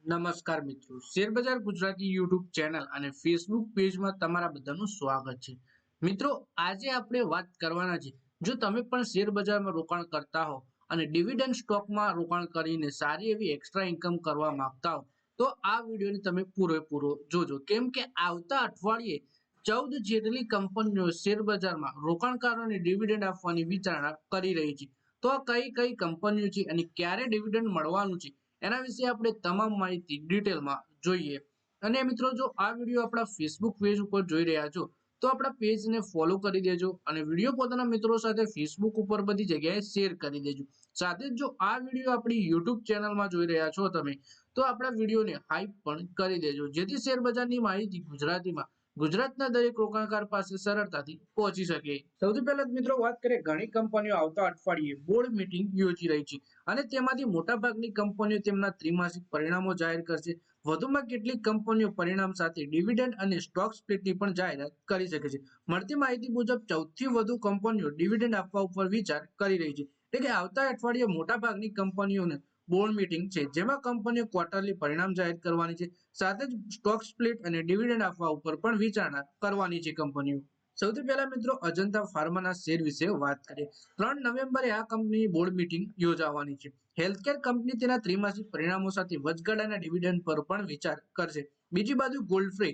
નમસ્કાર મિત્રો, શેરબજાર ગુજરાતી યુટ્યુબ ચેનલ અને ફેસબુક પેજમાં તમારા બધાનું સ્વાગત છે. મિત્રો, આજે આપણે વાત કરવાના છે. જો તમે પણ શેરબજારમાં રોકાણ કરતા હો અને ડિવિડન્ડ સ્ટોકમાં રોકાણ કરીને સારી એવી એક્સ્ટ્રા ઇન્કમ કરવા માંગતા હો, તો આ વિડીયોને તમે પૂરેપૂરો જોજો. કેમ કે આવતા અઠવાડિયે 14 જેટલી કંપનીઓ શેરબજારમાં રોકાણકારોને ડિવિડન્ડ આપવાની વિચારણા કરી રહી છે. તો આ કઈ કઈ કંપનીઓ છે અને ક્યારે ડિવિડન્ડ મળવાનું છે, એના વિશે આપણે તમામ માહિતી ડિટેલમાં જોઈએ. અને મિત્રો, જો આ વિડીયો આપણા ફેસબુક પેજ ઉપર જોઈ રહ્યા છો તો આપણા પેજને ફોલો કરી દેજો અને વિડીયો પોતાના મિત્રો સાથે ફેસબુક ઉપર બધી જગ્યાએ શેર કરી દેજો. સાથે જ જો આ વિડીયો આપણી યુટ્યુબ ચેનલમાં જોઈ રહ્યા છો તમે, તો આપણા વિડીયોને હાઈપ પણ કરી દેજો, જેથી શેરબજારની માહિતી ગુજરાતીમાં ગુજરાતના દરેક રોકાણકાર પાસે સરળતાથી પહોંચી શકે. સૌથી પહેલા મિત્રો વાત કરીએ, ઘણી કંપનીઓ આવતા અઠવાડિયે બોર્ડ મીટિંગ યોજી રહી છે અને તેમાંથી મોટાભાગની કંપનીઓ તેમના ત્રિમાસિક પરિણામો જાહેર કરશે. વધુમાં કેટલીક કંપનીઓ પરિણામ સાથે ડિવિડન્ડ અને સ્ટોક સ્પ્લિટની પણ જાહેરાત કરી શકે છે. મળતી માહિતી મુજબ 14 થી વધુ કંપનીઓ ડિવિડન્ડ આપવા ઉપર વિચાર કરી રહી છે. એટલે કે આવતા અઠવાડિયે મોટાભાગની કંપનીઓને બોર્ડ મીટિંગ છે, જેમાં કંપનીઓ ક્વાર્ટરલી પરિણામ જાહેર કરવાની છે. સાથે જ સ્ટોક સ્પ્લિટ અને ડિવિડન્ડ આપવા ઉપર પણ વિચારણા કરવાની છે કંપનીઓ. સૌથી પહેલા મિત્રો, અજંતા ફાર્માના શેર વિશે વાત કરીએ. 3 નવેમ્બરે આ કંપનીની બોર્ડ મીટિંગ યોજાવાની છે. હેલ્થકેર કંપની તેના ત્રિમાસિક પરિણામો સાથે વચગાળાના ડિવિડન્ડ પર પણ વિચાર કરશે. બીજી બાજુ ગોલ્ડફ્રે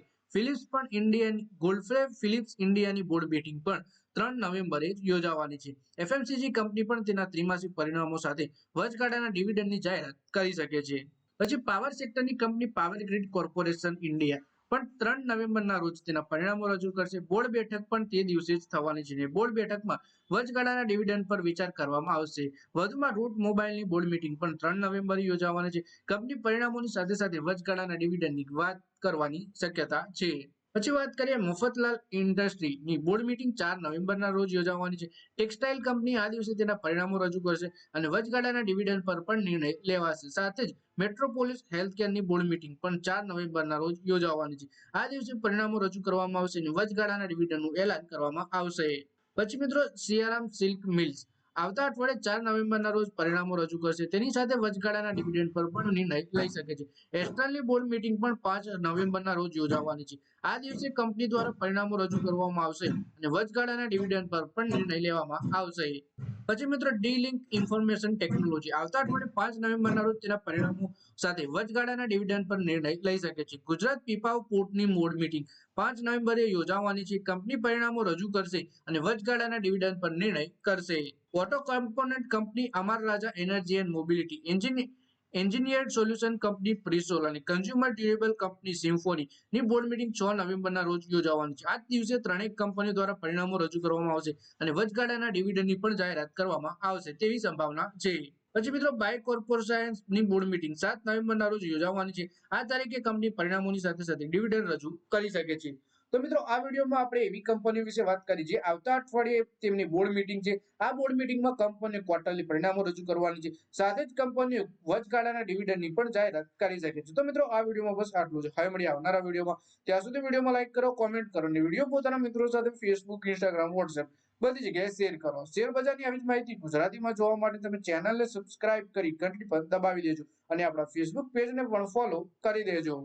ફિલિપ્સ ઇન્ડિયાની બોર્ડ મીટિંગ પણ 3 નવેમ્બરે યોજાવાની છે. એફએમસીજી કંપની પણ તેના ત્રિમાસિક પરિણામો સાથે વચગાળાના ડિવિડન્ડની જાહેરાત કરી શકે છે. પછી પાવર સેક્ટરની company power grid corporation India પણ 3 નવેમ્બરના રોજ તેના પરિણામો રજૂ કરશે. બોર્ડ બેઠક પણ તે દિવસે જ થવાની છે. બોર્ડ બેઠકમાં વચગાળાના ડિવિડન્ડ પર વિચાર કરવામાં આવશે. વધુમાં રૂટ મોબાઈલની બોર્ડ મીટિંગ પણ 3 નવેમ્બરે યોજાવાની છે. કંપની પરિણામોની સાથે સાથે વચગાળાના ડિવિડન્ડની વાત કરવાની શક્યતા છે. પછી વાત કરીએ, મફતલાલ ઇન્ડસ્ટ્રીની બોર્ડ મીટિંગ 4 નવેમ્બરના રોજ યોજાવાની છે. ટેક્સટાઇલ કંપની આ દિવસે તેના પરિણામો રજૂ કરશે અને વચગાળાના ડિવિડન્ડ પર પણ નિર્ણય લેવાશે. સાથે જ મેટ્રોપોલિસ હેલ્થકેરની બોર્ડ મીટિંગ પણ 4 નવેમ્બરના રોજ યોજાવાની છે. આ દિવસે પરિણામો રજૂ કરવામાં આવશે અને વચગાળાના ડિવિડન્ડનું એલાન કરવામાં આવશે. પછી મિત્રો, સિયારામ સિલ્ક મિલ્સ આવતા અઠવાડિયે 4 નવેમ્બરના રોજ પરિણામો રજૂ કરશે. તેની સાથે વચગાળાના ડિવિડન્ડ પર પણ નિર્ણય લઈ શકે છે. એસ્ટ્રલની બોર્ડ મીટિંગ પણ 5 નવેમ્બરના રોજ યોજાવાની છે. આ દિવસે કંપની દ્વારા પરિણામો રજૂ કરવામાં આવશે અને વચગાળાના ડિવિડન્ડ પર પણ નિર્ણય લેવામાં આવશે. પછી મિત્રો, ડી લિંક ઇન્ફોર્મેશન ટેકનોલોજી આવતા અઠવાડિયે 5 નવેમ્બરના રોજ તેના પરિણામો સાથે વચગાળાના ડિવિડન્ડ પર નિર્ણય લઈ શકે છે. ગુજરાત પીપાવ પોર્ટની બોર્ડ મીટિંગ 5 નવેમ્બરે યોજાવાની છે. કંપની પરિણામો રજૂ કરશે અને વચગાળાના ડિવિડન્ડ પર નિર્ણય કરશે. Auto component company Amara Raja energy and mobility, engineered solution company પ્રિસોલ અને consumer durable company Symphony board meeting 6 નવેમ્બરના રોજ યોજાવાની છે. આ દિવસે ત્રણેય કંપનીઓ દ્વારા પરિણામો રજૂ કરવામાં આવશે અને વચગાળાના ડિવિડન્ડની પણ જાહેરાત કરવામાં આવશે તેવી સંભાવના છે. પછી મિત્રો, બાય કોર્પોરેશનની બોર્ડ મીટિંગ 7 નવેમ્બરના રોજ યોજાવાની છે. આ તારીખે કંપની પરિણામોની સાથે સાથે ડિવિડન્ડ રજૂ કરી શકે છે. તો મિત્રો, આ વિડીયોમાં આપણે એવી કંપનીઓ વિશે વાત કરી છે આવતા અઠવાડિયે તેમની બોર્ડ મીટિંગ છે. આ બોર્ડ મીટિંગમાં કંપનીઓ ક્વાર્ટરલી પરિણામો રજૂ કરવાની છે. સાથે જ કંપનીઓ વચગાળાના ડિવિડન્ડની પણ જાહેરાત કરી શકે છે. તો મિત્રો, આ વિડીયોમાં બસ આટલું છે. હવે મળીએ આવનારા વિડીયોમાં. ત્યાં સુધી વિડીયોમાં લાઈક કરો, કોમેન્ટ કરો અને વિડીયો પોતાના મિત્રો સાથે ફેસબુક, ઇન્સ્ટાગ્રામ, વોટ્સએપ બધી જગ્યાએ શેર કરો. શેર બજારની આવી જ માહિતી ગુજરાતીમાં જોવા માટે તમે ચેનલને સબસ્ક્રાઇબ કરી ઘંટડી પર દબાવી દેજો અને આપણા ફેસબુક પેજને પણ ફોલો કરી દેજો.